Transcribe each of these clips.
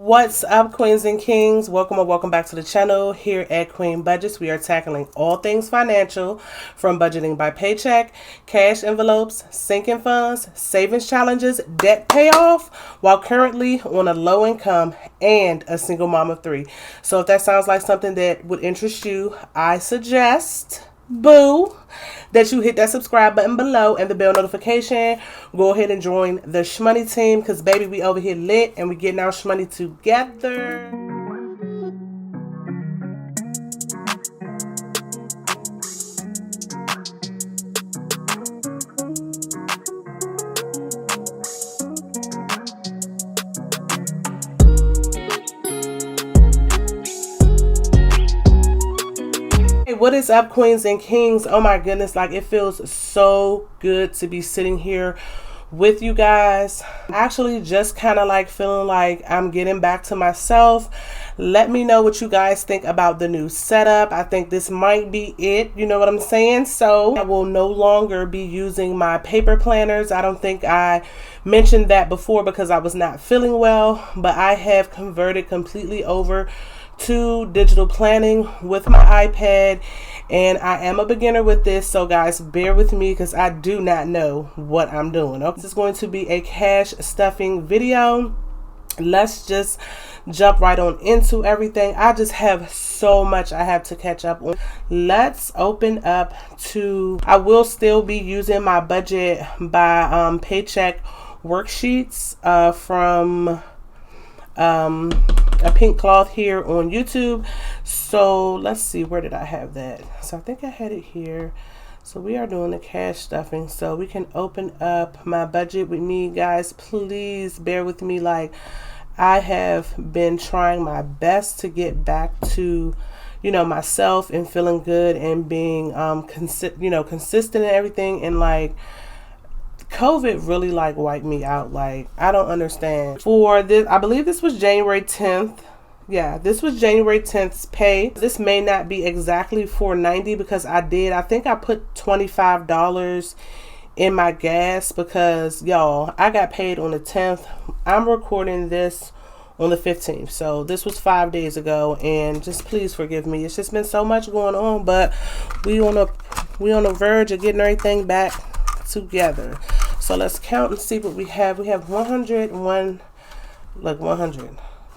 What's up, queens and kings? Welcome or welcome back to the channel. Here at Queen Budgets, we are tackling all things financial, from budgeting by paycheck, cash envelopes, sinking funds, savings challenges, debt payoff, while currently on a low income and a single mom of three. So if that sounds like something that would interest you, I suggest, that you hit that subscribe button below and the bell notification. Go ahead and join the shmoney team, because baby, we over here lit and we getting our shmoney together. What is up, queens and kings? Oh my goodness, like it feels so good to be sitting here with you guys. Actually just kind of like feeling like I'm getting back to myself. Let me know what you guys think about the new setup. I think this might be it, you know what I'm saying? So I will no longer be using my paper planners. I don't think I mentioned that before because I was not feeling well, but I have converted completely over to digital planning with my iPad, and I am a beginner with this, so guys, bear with me because I do not know what I'm doing. Okay, this is going to be a cash stuffing video. Let's just jump right on into everything. I just have so much I have to catch up on. Let's open up to, I will still be using my budget by paycheck worksheets from a pink cloth here on YouTube. So let's see, where did I have that? So I think I had it here. So we are doing the cash stuffing, so we can open up my budget with me, guys. Please bear with me. Like, I have been trying my best to get back to, you know, myself and feeling good and being consistent and everything, and like COVID really like wiped me out. Like, I don't understand. For this, I believe this was January 10th. Yeah, this was January 10th's pay. This may not be exactly $4.90 because I think I put $25 in my gas because, y'all, I got paid on the 10th. I'm recording this on the 15th. So this was 5 days ago, and just please forgive me. It's just been so much going on, but we on the verge of getting everything back together. So let's count and see what we have. We have 100,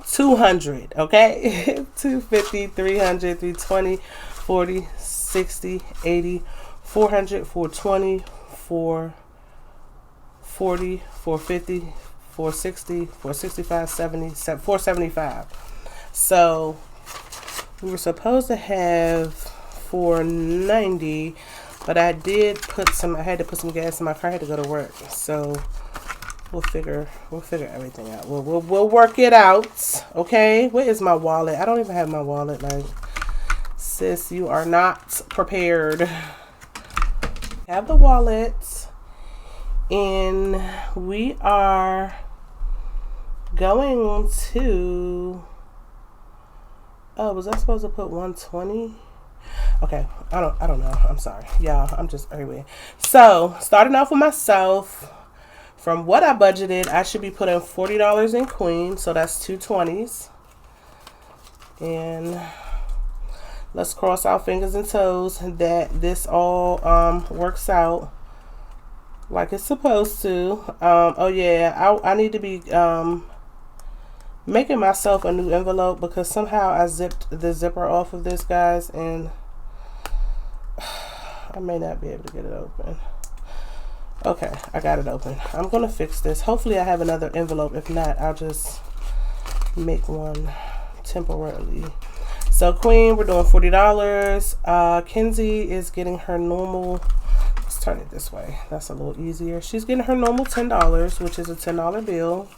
200, okay? 250, 300, 320, 40, 60, 80, 400, 420, 440, 450, 460, 465, 70, 475. So we were supposed to have 490, but I had to put some gas in my car. I had to go to work. So we'll figure everything out. We'll work it out. Okay. Where is my wallet? I don't even have my wallet. Like, sis, you are not prepared. Have the wallet, and we are going to, oh, was I supposed to put 120? Okay, I don't know. I'm sorry, y'all. I'm just everywhere. So starting off with myself, from what I budgeted, I should be putting $40 in Queen, so that's 220s. And let's cross our fingers and toes that this all works out like it's supposed to. Oh yeah, I need to be making myself a new envelope because somehow I zipped the zipper off of this, guys, and I may not be able to get it open. Okay, I got it open. I'm gonna fix this. Hopefully I have another envelope. If not, I'll just make one temporarily. So Queen, we're doing $40. Kenzie is getting her normal, let's turn it this way, that's a little easier. She's getting her normal $10, which is a $10 bill.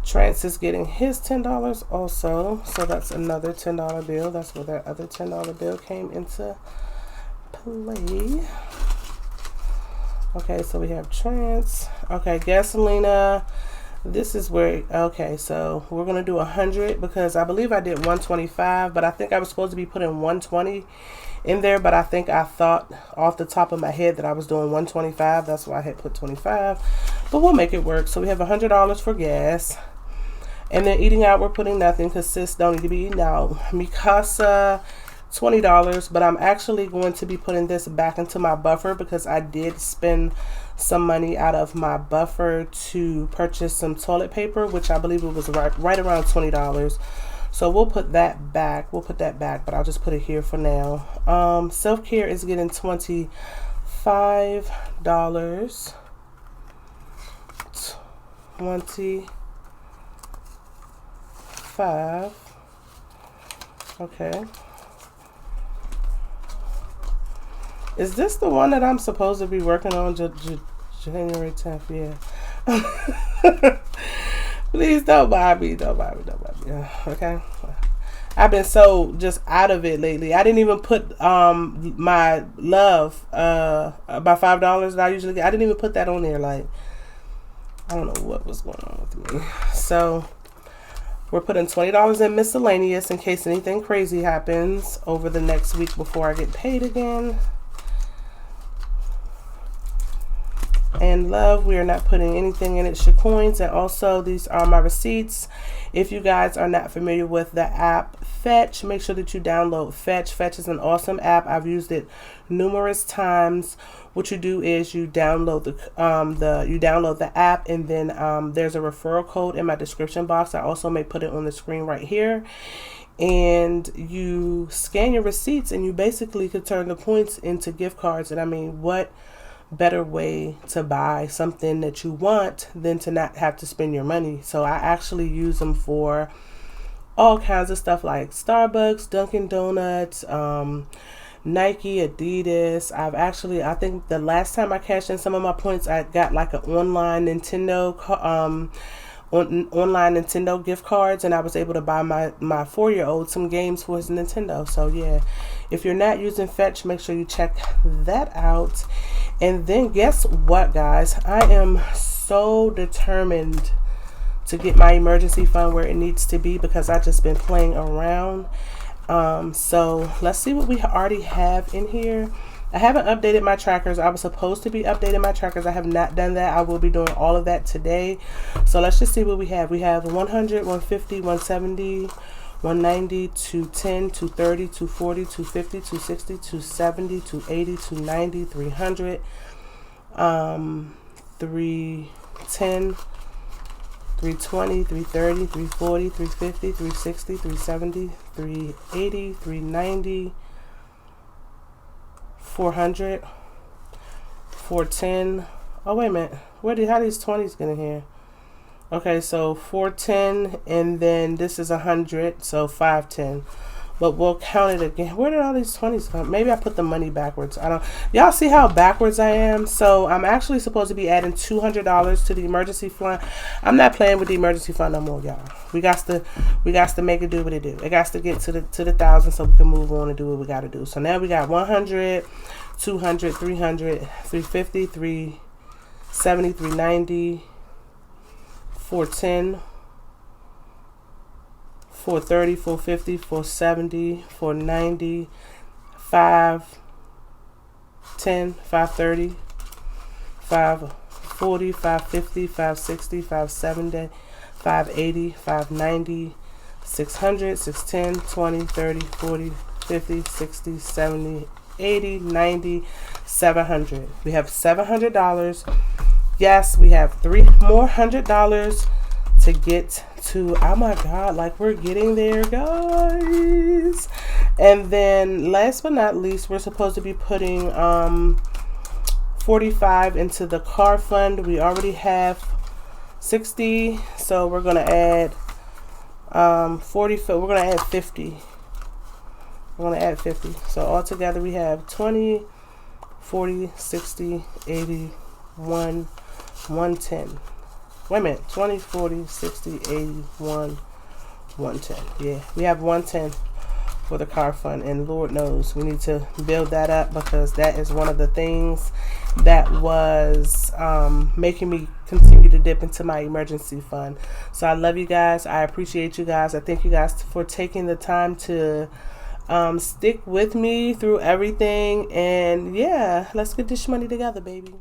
Trance is getting his $10 also, so that's another $10 bill. That's where that other $10 bill came into play. Okay, so we have Trance. Okay, Gasolina. This is where, okay, so we're going to do 100 because I believe I did 125, but I think I was supposed to be putting 120 in there, but I think I thought off the top of my head that I was doing 125. That's why I had put 25. but we'll make it work. So we have $100 for gas. And then eating out, we're putting nothing because sis don't need to be eating out. Mikasa, $20, but I'm actually going to be putting this back into my buffer because I did spend some money out of my buffer to purchase some toilet paper, which I believe it was right around $20. So we'll put that back. We'll put that back, but I'll just put it here for now. Self-care is getting $25. 25. Okay. Is this the one that I'm supposed to be working on January 10th? Yeah. Please don't buy me. Don't buy me. Don't buy me. Okay. I've been so just out of it lately. I didn't even put my love about $5 that I usually get. I didn't even put that on there. Like, I don't know what was going on with me. So we're putting $20 in miscellaneous in case anything crazy happens over the next week before I get paid again. And love, we are not putting anything in it. Your coins, and also these are my receipts. If you guys are not familiar with the app Fetch, make sure that you download Fetch. Fetch is an awesome app. I've used it numerous times. What you do is you download the app, and then there's a referral code in my description box. I also may put it on the screen right here. And you scan your receipts, and you basically could turn the points into gift cards. And I mean, what better way to buy something that you want than to not have to spend your money? So I actually use them for all kinds of stuff like Starbucks, Dunkin' Donuts, Nike, Adidas. I think the last time I cashed in some of my points, I got like an online Nintendo gift cards, and I was able to buy my 4-year-old some games for his Nintendo. So yeah, if you're not using Fetch, make sure you check that out. And then guess what, guys? I am so determined to get my emergency fund where it needs to be because I've just been playing around. So let's see what we already have in here. I haven't updated my trackers. I was supposed to be updating my trackers. I have not done that. I will be doing all of that today. So let's just see what we have. We have 100, 150, 170, 190, 210, 230, 240, 250, 260, 270, 280, 290, 300, 310, 320, 330, 340, 350, 360, 370, 380, 390, 400, 410. Oh, wait a minute. How these 20s get in here? Okay, so 410, and then this is 100, so 510. But we'll count it again. Where did all these 20s come? Maybe I put the money backwards. Y'all see how backwards I am? So I'm actually supposed to be adding $200 to the emergency fund. I'm not playing with the emergency fund no more, y'all. We got to make it do what it do. It got to get to the 1,000 so we can move on and do what we got to do. So now we got 100, 200, 300, 350, 370, 390, 410, 430, 450, 470, 490, 510, 530, 540, 550, 560, 570, 580, 590, 600, 610, 20, 30, 40, 50, 60, 70, 80, 90, 700. We have $700. Yes, we have $3 more to get to. Oh my God, like we're getting there, guys. And then last but not least, we're supposed to be putting 45 into the car fund. We already have 60, so we're gonna add 40. We're gonna add 50. We're gonna add 50. So altogether we have 20, 40, 60, 80, 110. Wait a minute, 20, 40, 60, 81, 110. Yeah, we have 110 for the car fund, and Lord knows we need to build that up because that is one of the things that was making me continue to dip into my emergency fund. So I love you guys. I appreciate you guys. I thank you guys for taking the time to stick with me through everything. And yeah, let's get this money together, baby.